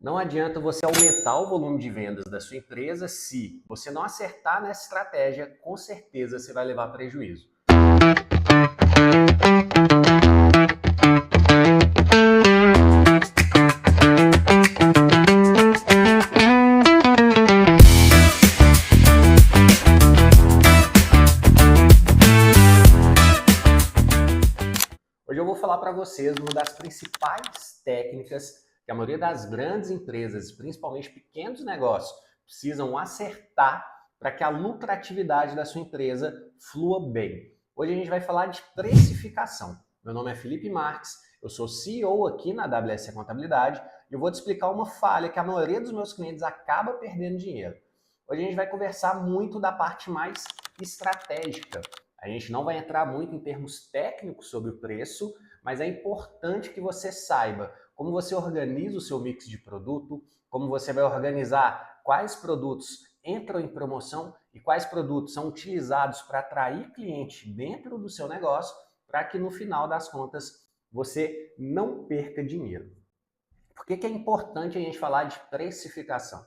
Não adianta você aumentar o volume de vendas da sua empresa se você não acertar nessa estratégia, com certeza você vai levar prejuízo. Hoje eu vou falar para vocês uma das principais técnicas que a maioria das grandes empresas, principalmente pequenos negócios, precisam acertar para que a lucratividade da sua empresa flua bem. Hoje a gente vai falar de precificação. Meu nome é Felipe Marques, eu sou CEO aqui na WSE Contabilidade e eu vou te explicar uma falha que a maioria dos meus clientes acaba perdendo dinheiro. Hoje a gente vai conversar muito da parte mais estratégica. A gente não vai entrar muito em termos técnicos sobre o preço, mas é importante que você saiba como você organiza o seu mix de produto, como você vai organizar quais produtos entram em promoção e quais produtos são utilizados para atrair cliente dentro do seu negócio, para que no final das contas você não perca dinheiro. Por que é importante a gente falar de precificação?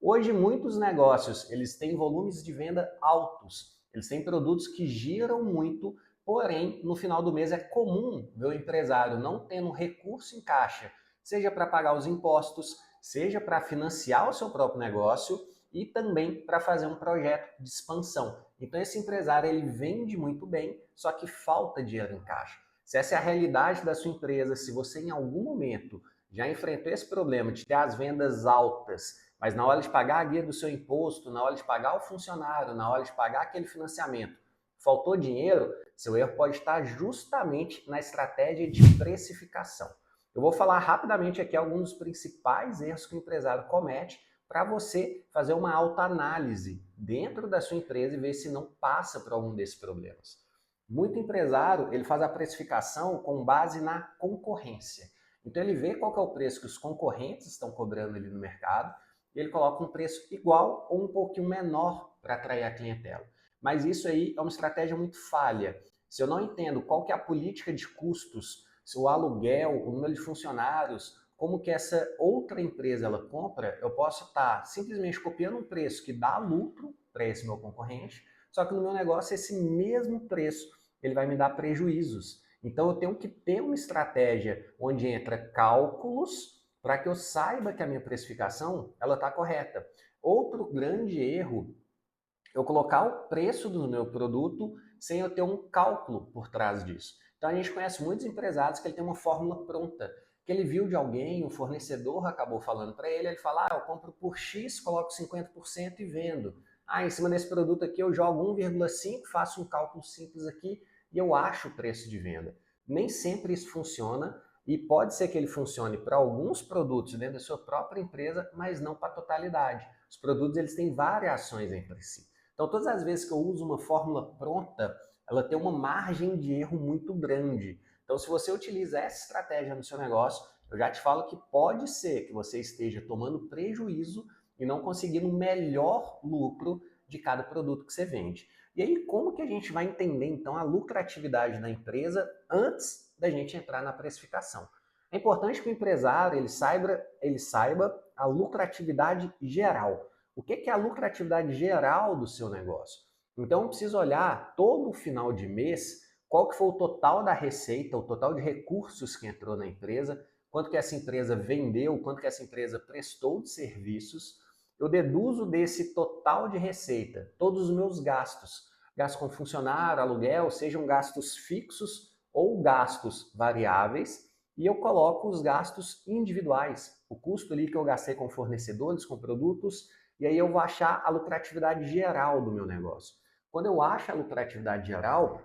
Hoje muitos negócios eles têm volumes de venda altos, eles têm produtos que giram muito, porém no final do mês é comum ver o empresário não tendo recurso em caixa, seja para pagar os impostos, seja para financiar o seu próprio negócio e também para fazer um projeto de expansão. Então esse empresário ele vende muito bem, só que falta dinheiro em caixa. Se essa é a realidade da sua empresa, se você em algum momento já enfrentou esse problema de ter as vendas altas, mas na hora de pagar a guia do seu imposto, na hora de pagar o funcionário, na hora de pagar aquele financiamento, faltou dinheiro, seu erro pode estar justamente na estratégia de precificação. Eu vou falar rapidamente aqui alguns dos principais erros que o empresário comete para você fazer uma autoanálise dentro da sua empresa e ver se não passa por algum desses problemas. Muito empresário ele faz a precificação com base na concorrência. Então ele vê qual que é o preço que os concorrentes estão cobrando ali no mercado e ele coloca um preço igual ou um pouquinho menor para atrair a clientela. Mas isso aí é uma estratégia muito falha. Se eu não entendo qual que é a política de custos, se o aluguel, o número de funcionários, como que essa outra empresa ela compra, eu posso estar simplesmente copiando um preço que dá lucro para esse meu concorrente, só que no meu negócio esse mesmo preço ele vai me dar prejuízos. Então eu tenho que ter uma estratégia onde entra cálculos para que eu saiba que a minha precificação ela está correta. Outro grande erro é eu colocar o preço do meu produto sem eu ter um cálculo por trás disso. Então a gente conhece muitos empresários que ele tem uma fórmula pronta, que ele viu de alguém, um fornecedor acabou falando para ele, ele fala, eu compro por X, coloco 50% e vendo. Em cima desse produto aqui eu jogo 1,5, faço um cálculo simples aqui e eu acho o preço de venda. Nem sempre isso funciona e pode ser que ele funcione para alguns produtos dentro da sua própria empresa, mas não para a totalidade. Os produtos eles têm variações entre si. Então, todas as vezes que eu uso uma fórmula pronta, ela tem uma margem de erro muito grande. Então, se você utiliza essa estratégia no seu negócio, eu já te falo que pode ser que você esteja tomando prejuízo e não conseguindo o melhor lucro de cada produto que você vende. E aí, como que a gente vai entender, então, a lucratividade da empresa antes da gente entrar na precificação? É importante que o empresário ele saiba a lucratividade geral. O que é a lucratividade geral do seu negócio? Então, eu preciso olhar todo o final de mês, qual que foi o total da receita, o total de recursos que entrou na empresa, quanto que essa empresa vendeu, quanto que essa empresa prestou de serviços. Eu deduzo desse total de receita todos os meus gastos. Gasto com funcionário, aluguel, sejam gastos fixos ou gastos variáveis, e eu coloco os gastos individuais, o custo ali que eu gastei com fornecedores, com produtos, e aí eu vou achar a lucratividade geral do meu negócio. Quando eu acho a lucratividade geral,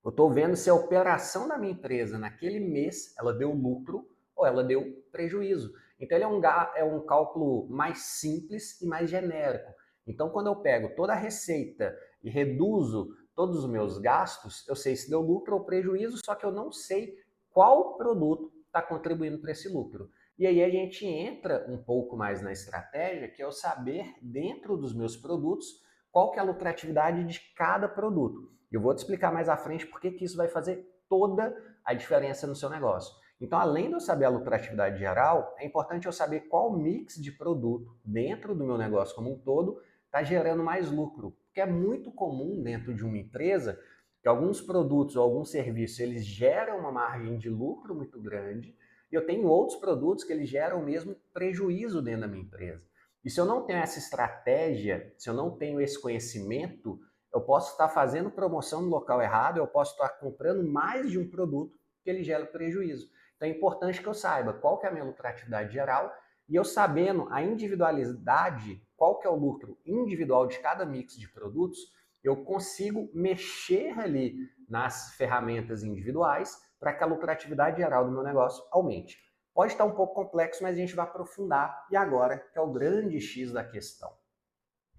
eu estou vendo se a operação da minha empresa naquele mês ela deu lucro ou ela deu prejuízo. Então ele é um cálculo mais simples e mais genérico. Então quando eu pego toda a receita e reduzo todos os meus gastos, eu sei se deu lucro ou prejuízo, só que eu não sei qual produto está contribuindo para esse lucro. E aí a gente entra um pouco mais na estratégia, que é eu saber dentro dos meus produtos qual que é a lucratividade de cada produto. Eu vou te explicar mais à frente porque que isso vai fazer toda a diferença no seu negócio. Então, além de eu saber a lucratividade geral, é importante eu saber qual mix de produto dentro do meu negócio como um todo está gerando mais lucro. Porque é muito comum dentro de uma empresa que alguns produtos ou alguns serviços eles geram uma margem de lucro muito grande e eu tenho outros produtos que eles geram mesmo prejuízo dentro da minha empresa. E se eu não tenho essa estratégia, se eu não tenho esse conhecimento, eu posso estar fazendo promoção no local errado, eu posso estar comprando mais de um produto que ele gera prejuízo. Então é importante que eu saiba qual que é a minha lucratividade geral e eu sabendo a individualidade, qual que é o lucro individual de cada mix de produtos, eu consigo mexer ali nas ferramentas individuais para que a lucratividade geral do meu negócio aumente. Pode estar um pouco complexo, mas a gente vai aprofundar e agora que é o grande X da questão.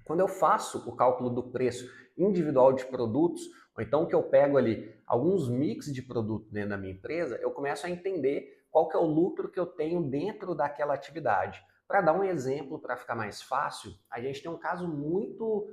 Quando eu faço o cálculo do preço individual de produtos, ou então que eu pego ali alguns mix de produto dentro da minha empresa, eu começo a entender qual que é o lucro que eu tenho dentro daquela atividade. Para dar um exemplo, para ficar mais fácil, a gente tem um caso muito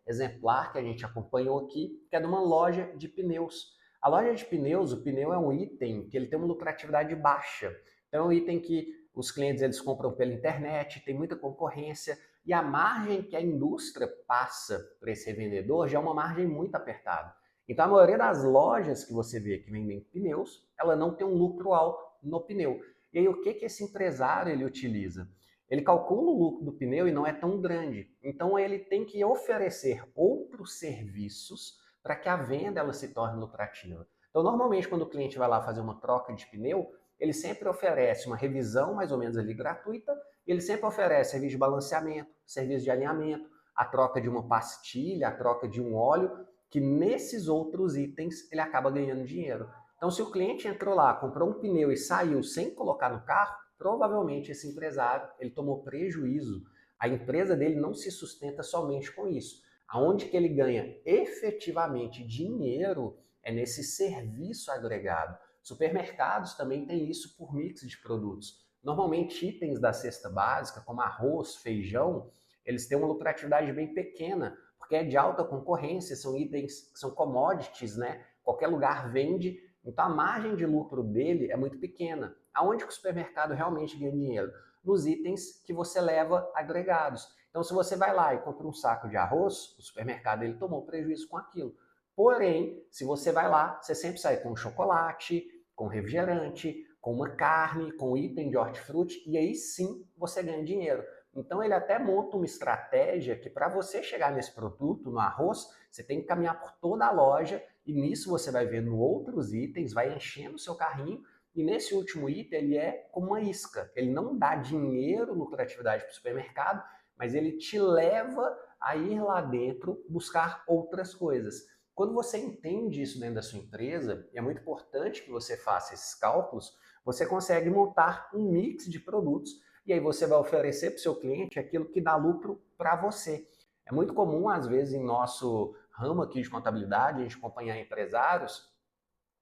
exemplar que a gente acompanhou aqui, que é de uma loja de pneus. A loja de pneus, o pneu é um item que ele tem uma lucratividade baixa. Então é um item que os clientes eles compram pela internet, tem muita concorrência, e a margem que a indústria passa para esse revendedor já é uma margem muito apertada. Então a maioria das lojas que você vê que vendem pneus, ela não tem um lucro alto no pneu. E aí o que esse empresário ele utiliza? Ele calcula o lucro do pneu e não é tão grande. Então ele tem que oferecer outros serviços para que a venda ela se torne lucrativa. Então normalmente quando o cliente vai lá fazer uma troca de pneu, ele sempre oferece uma revisão mais ou menos ali gratuita, ele sempre oferece serviço de balanceamento, serviço de alinhamento, a troca de uma pastilha, a troca de um óleo, que nesses outros itens ele acaba ganhando dinheiro. Então se o cliente entrou lá, comprou um pneu e saiu sem colocar no carro, provavelmente esse empresário ele tomou prejuízo. A empresa dele não se sustenta somente com isso. Aonde que ele ganha efetivamente dinheiro é nesse serviço agregado. Supermercados também têm isso por mix de produtos. Normalmente, itens da cesta básica, como arroz, feijão, eles têm uma lucratividade bem pequena, porque é de alta concorrência, são itens, são commodities, né? Qualquer lugar vende, então a margem de lucro dele é muito pequena. Aonde que o supermercado realmente ganha dinheiro? Nos itens que você leva agregados. Então, se você vai lá e compra um saco de arroz, o supermercado ele tomou prejuízo com aquilo. Porém, se você vai lá, você sempre sai com chocolate, com refrigerante, com uma carne, com item de hortifruti, e aí sim você ganha dinheiro. Então ele até monta uma estratégia que para você chegar nesse produto, no arroz, você tem que caminhar por toda a loja e nisso você vai vendo outros itens, vai enchendo o seu carrinho e nesse último item ele é como uma isca. Ele não dá dinheiro, lucratividade para o supermercado, mas ele te leva a ir lá dentro buscar outras coisas. Quando você entende isso dentro da sua empresa, e é muito importante que você faça esses cálculos, você consegue montar um mix de produtos e aí você vai oferecer para o seu cliente aquilo que dá lucro para você. É muito comum, às vezes, em nosso ramo aqui de contabilidade, a gente acompanhar empresários,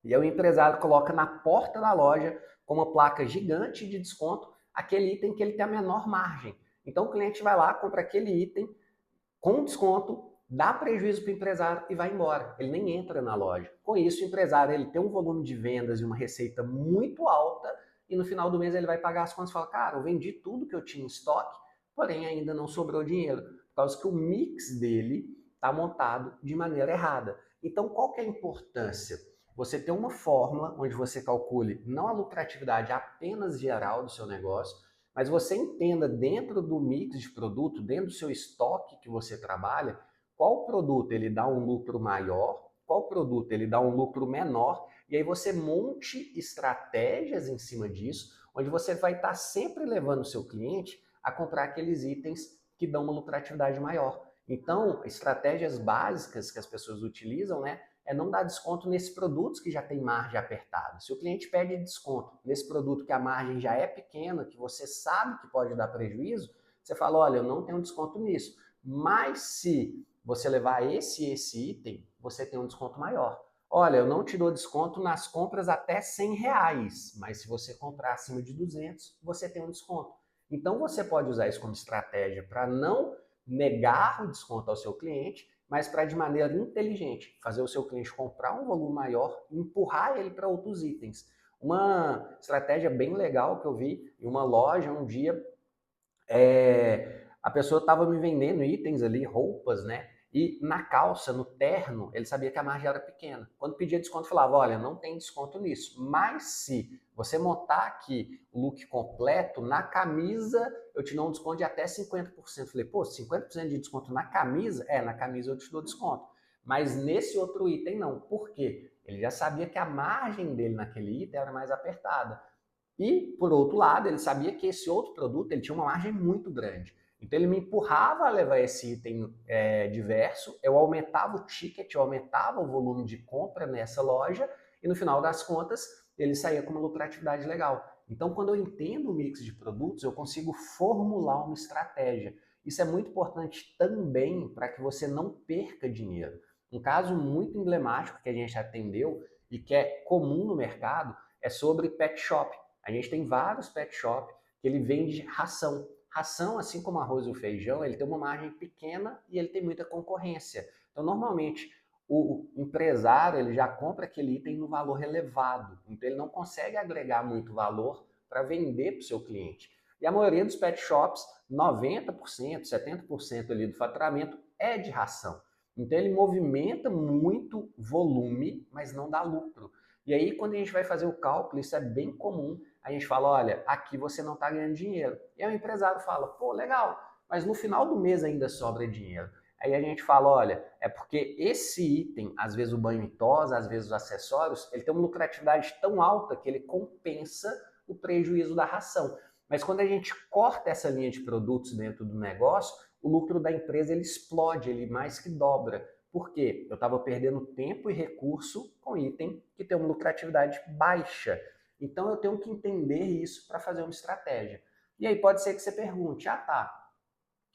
e aí o empresário coloca na porta da loja, com uma placa gigante de desconto, aquele item que ele tem a menor margem. Então o cliente vai lá, compra aquele item com desconto, dá prejuízo para o empresário e vai embora. Ele nem entra na loja. Com isso, o empresário ele tem um volume de vendas e uma receita muito alta e no final do mês ele vai pagar as contas e fala, cara, eu vendi tudo que eu tinha em estoque, porém ainda não sobrou dinheiro, por causa que o mix dele está montado de maneira errada. Então, qual que é a importância? Você ter uma fórmula onde você calcule não a lucratividade apenas geral do seu negócio, mas você entenda dentro do mix de produto, dentro do seu estoque que você trabalha, qual produto ele dá um lucro maior, qual produto ele dá um lucro menor, e aí você monte estratégias em cima disso, onde você vai estar sempre levando o seu cliente a comprar aqueles itens que dão uma lucratividade maior. Então, estratégias básicas que as pessoas utilizam, né, é não dar desconto nesses produtos que já tem margem apertada. Se o cliente pede desconto nesse produto que a margem já é pequena, que você sabe que pode dar prejuízo, você fala, olha, eu não tenho desconto nisso. Mas se você levar esse item, você tem um desconto maior. Olha, eu não te dou desconto nas compras até R$ 100, mas se você comprar acima de 200, você tem um desconto. Então você pode usar isso como estratégia para não negar o desconto ao seu cliente, mas para de maneira inteligente fazer o seu cliente comprar um volume maior e empurrar ele para outros itens. Uma estratégia bem legal que eu vi em uma loja um dia, a pessoa estava me vendendo itens ali, roupas, né? E na calça, no terno, ele sabia que a margem era pequena. Quando pedia desconto, falava, olha, não tem desconto nisso. Mas se você montar aqui o look completo, na camisa eu te dou um desconto de até 50%. Falei, pô, 50% de desconto na camisa? É, na camisa eu te dou desconto. Mas nesse outro item não. Por quê? Ele já sabia que a margem dele naquele item era mais apertada. E, por outro lado, ele sabia que esse outro produto ele tinha uma margem muito grande. Então, ele me empurrava a levar esse item diverso, eu aumentava o ticket, eu aumentava o volume de compra nessa loja e, no final das contas, ele saía com uma lucratividade legal. Então, quando eu entendo o mix de produtos, eu consigo formular uma estratégia. Isso é muito importante também para que você não perca dinheiro. Um caso muito emblemático que a gente atendeu e que é comum no mercado é sobre pet shop. A gente tem vários pet shop que ele vende ração. Ração, assim como arroz e o feijão, ele tem uma margem pequena e ele tem muita concorrência. Então, normalmente, o empresário ele já compra aquele item no valor elevado. Então, ele não consegue agregar muito valor para vender para o seu cliente. E a maioria dos pet shops, 90%, 70% ali do faturamento é de ração. Então, ele movimenta muito volume, mas não dá lucro. E aí, quando a gente vai fazer o cálculo, isso é bem comum, a gente fala, olha, aqui você não está ganhando dinheiro. E aí o empresário fala, pô, legal, mas no final do mês ainda sobra dinheiro. Aí a gente fala, olha, é porque esse item, às vezes o banho e tosa, às vezes os acessórios, ele tem uma lucratividade tão alta que ele compensa o prejuízo da ração. Mas quando a gente corta essa linha de produtos dentro do negócio, o lucro da empresa ele explode, ele mais que dobra. Por quê? Eu estava perdendo tempo e recurso com item que tem uma lucratividade baixa. Então eu tenho que entender isso para fazer uma estratégia. E aí pode ser que você pergunte, tá,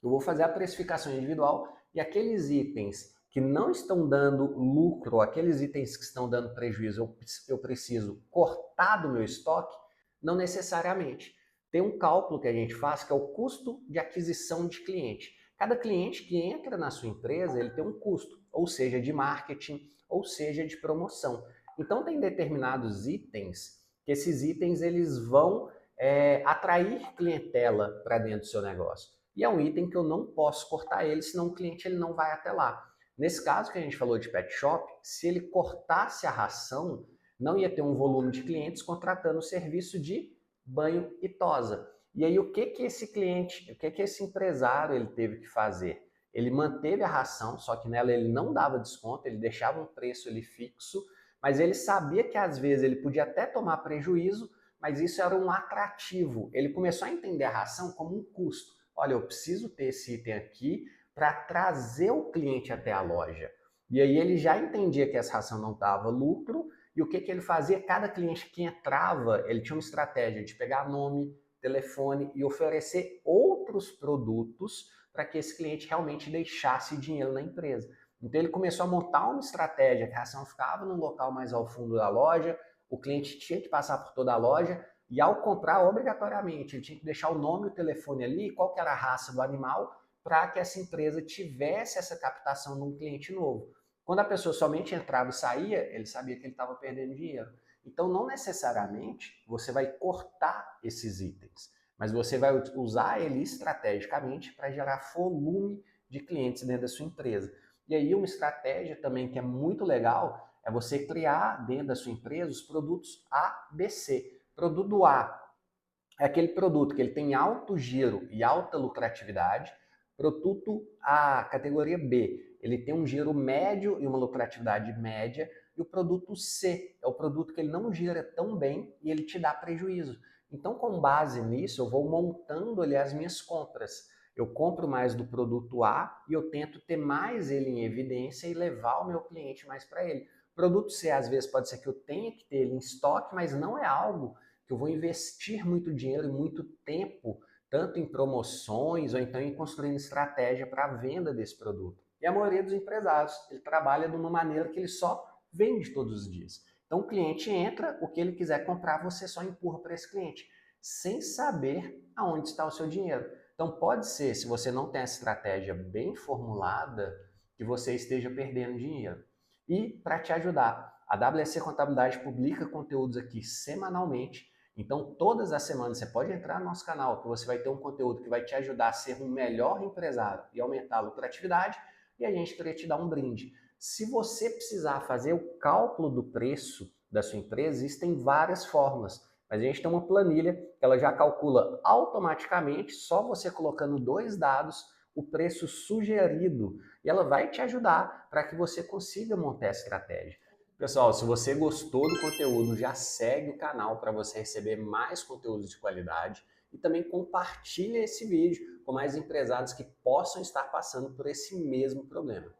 eu vou fazer a precificação individual e aqueles itens que não estão dando lucro, aqueles itens que estão dando prejuízo, eu preciso cortar do meu estoque? Não necessariamente. Tem um cálculo que a gente faz que é o custo de aquisição de cliente. Cada cliente que entra na sua empresa, ele tem um custo, ou seja, de marketing, ou seja, de promoção. Então tem determinados itens que esses itens eles vão atrair clientela para dentro do seu negócio. E é um item que eu não posso cortar ele, senão o cliente ele não vai até lá. Nesse caso que a gente falou de pet shop, se ele cortasse a ração, não ia ter um volume de clientes contratando o serviço de banho e tosa. E aí o que esse cliente, o que esse empresário ele teve que fazer? Ele manteve a ração, só que nela ele não dava desconto, ele deixava um preço ali fixo, mas ele sabia que às vezes ele podia até tomar prejuízo, mas isso era um atrativo. Ele começou a entender a ração como um custo. Olha, eu preciso ter esse item aqui para trazer o cliente até a loja. E aí ele já entendia que essa ração não dava lucro, e o que ele fazia? Cada cliente que entrava, ele tinha uma estratégia de pegar nome, telefone e oferecer outros produtos para que esse cliente realmente deixasse dinheiro na empresa. Então ele começou a montar uma estratégia que a ração ficava num local mais ao fundo da loja, o cliente tinha que passar por toda a loja e ao comprar, obrigatoriamente, ele tinha que deixar o nome e o telefone ali, qual que era a raça do animal, para que essa empresa tivesse essa captação de um cliente novo. Quando a pessoa somente entrava e saía, ele sabia que ele estava perdendo dinheiro. Então, não necessariamente você vai cortar esses itens, mas você vai usar ele estrategicamente para gerar volume de clientes dentro da sua empresa. E aí, uma estratégia também que é muito legal é você criar dentro da sua empresa os produtos ABC. Produto A é aquele produto que ele tem alto giro e alta lucratividade. Produto A, categoria B, ele tem um giro médio e uma lucratividade média. E o produto C é o produto que ele não gira tão bem e ele te dá prejuízo. Então, com base nisso, eu vou montando ali as minhas compras. Eu compro mais do produto A e eu tento ter mais ele em evidência e levar o meu cliente mais para ele. Produto C, às vezes, pode ser que eu tenha que ter ele em estoque, mas não é algo que eu vou investir muito dinheiro e muito tempo, tanto em promoções ou então em construindo estratégia para a venda desse produto. E a maioria dos empresários, ele trabalha de uma maneira que ele só vende todos os dias. Então o cliente entra, o que ele quiser comprar, você só empurra para esse cliente, sem saber aonde está o seu dinheiro. Então pode ser, se você não tem essa estratégia bem formulada, que você esteja perdendo dinheiro. E para te ajudar A WSC Contabilidade publica conteúdos aqui semanalmente, então todas as semanas você pode entrar no nosso canal que você vai ter um conteúdo que vai te ajudar a ser um melhor empresário e aumentar a lucratividade, e a gente queria te dar um brinde. Se você precisar fazer o cálculo do preço da sua empresa, existem várias fórmulas, mas a gente tem uma planilha que ela já calcula automaticamente, só você colocando 2 dados, o preço sugerido, e ela vai te ajudar para que você consiga montar a estratégia. Pessoal, se você gostou do conteúdo, já segue o canal para você receber mais conteúdos de qualidade e também compartilha esse vídeo com mais empresários que possam estar passando por esse mesmo problema.